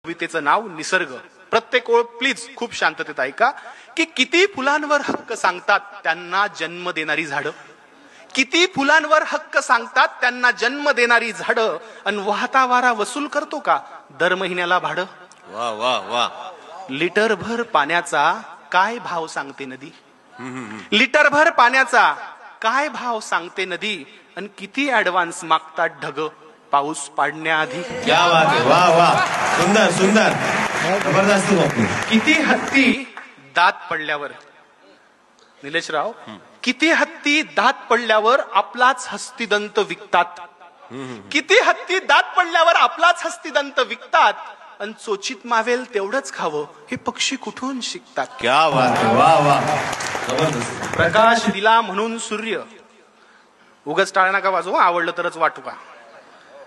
कवितेचं नाव निसर्ग. प्रत्येक ओळ प्लीज खूप शांततेत ऐका की किती फुलांवर हक्क सांगतात त्यांना जन्म देणारी झाडं, किती फुलांवर हक्क सांगतात त्यांना जन्म देणारी झाडं, अन वाहता वारा वसूल करतो का दर महिन्याला भाडं. वा वा वा. लिटरभर पाण्याचा काय भाव सांगते नदी, लिटरभर पाण्याचा काय भाव सांगते नदी, आणि किती ऍडव्हान्स मागतात ढग पाऊस पाडण्याआधी. क्या बात आहे. वा वा. सुंदर सुंदर जबरदस्त. किती हत्ती दात पडल्यावर, निलेशराव, किती हत्ती दात पडल्यावर आपलाच हस्तिदंत विकतात, किती हत्ती दात पडल्यावर आपलाच हस्तिदंत विकतात, आणि चोचीत मावेल तेवढंच खावं हे पक्षी कुठून शिकतात. क्या बात आहे. वा वा. जबरदस्त. प्रकाश दिला म्हणून सूर्य, उगाच टाळ्या नका वाजवू, आवडलं तरच वाटू का,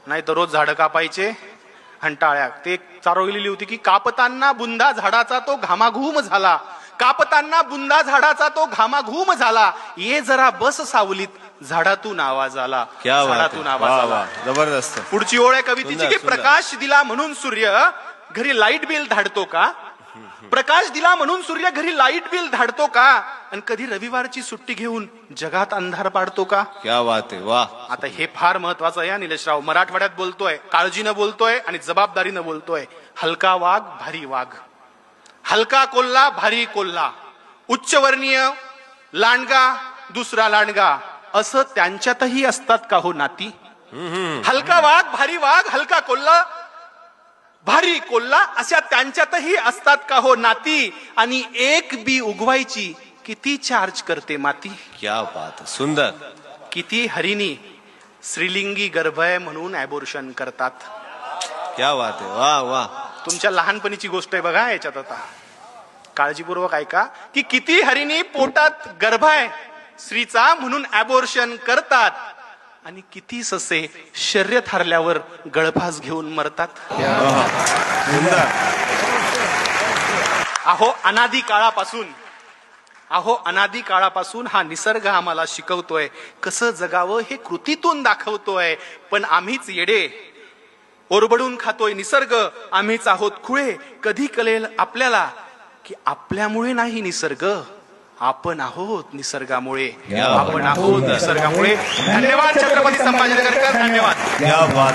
नाही तर रोज झाडं कापायचे आणि टाळ्या. ते चारोळलेली होती की कापताना बुंदा झाडाचा तो घामाघूम झाला, कापताना बुंदा झाडाचा तो घामाघूम झाला, ये जरा बस सावलीत झाडातून आवाज आला. झाडातून आवाज आला. जबरदस्त. पुढची ओळ आहे कवितेची की प्रकाश दिला म्हणून सूर्य घरी लाईट बिल धाडतो का, प्रकाश दिला म्हणून सूर्य घरी लाईट बिल धाडतो का, आणि कधी रविवारची सुट्टी घेऊन जगात अंधार पाडतो का. क्या बात आहे. वा. आता हे फार महत्वाचं आहे निलेशराव. मराठवाड्यात बोलतोय, काळजीनं बोलतोय आणि जबाबदारीनं बोलतोय. हलका वाघ भारी वाघ, हलका कोल्हा भारी कोल्हा, उच्चवर्णीय लांडगा दुसरा लांडगा, असं त्यांच्यातही असतात का हो नाती. हलका वाघ भारी वाघ, हलका कोल्हा भारी कोल्हा, अशा त्यांच्यातही असतात का हो नाती, आणि एक बी उगवायची किती चार्ज करते माती. क्या बात. सुंदर. किती हरिणी श्रीलिंगी गर्भय म्हणून ॲबॉर्शन करतात. क्या बात आहे. वा वा. तुमच्या लहानपणीची गोष्ट आहे बघा याच्यात, आता काळजीपूर्वक ऐका की किती हरिणी पोटात गर्भ आहे स्त्रीचा म्हणून ॲबॉर्शन करतात, आणि किती ससे शर्यत हरल्यावर गळफास घेऊन मरतात. अहो अनादी काळापासून, अहो अनादी काळापासून हा निसर्ग आम्हाला शिकवतोय कसं जगावं, हे कृतीतून दाखवतोय. पण आम्हीच येडे, ओरबडून खातोय निसर्ग, आम्हीच आहोत खुळे. कधी कळेल आपल्याला की आपल्यामुळे नाही निसर्ग, आपण आहोत निसर्गामुळे, आपण आहोत निसर्गामुळे. धन्यवाद छत्रपती संभाजीनगरकर. धन्यवाद. क्या बात.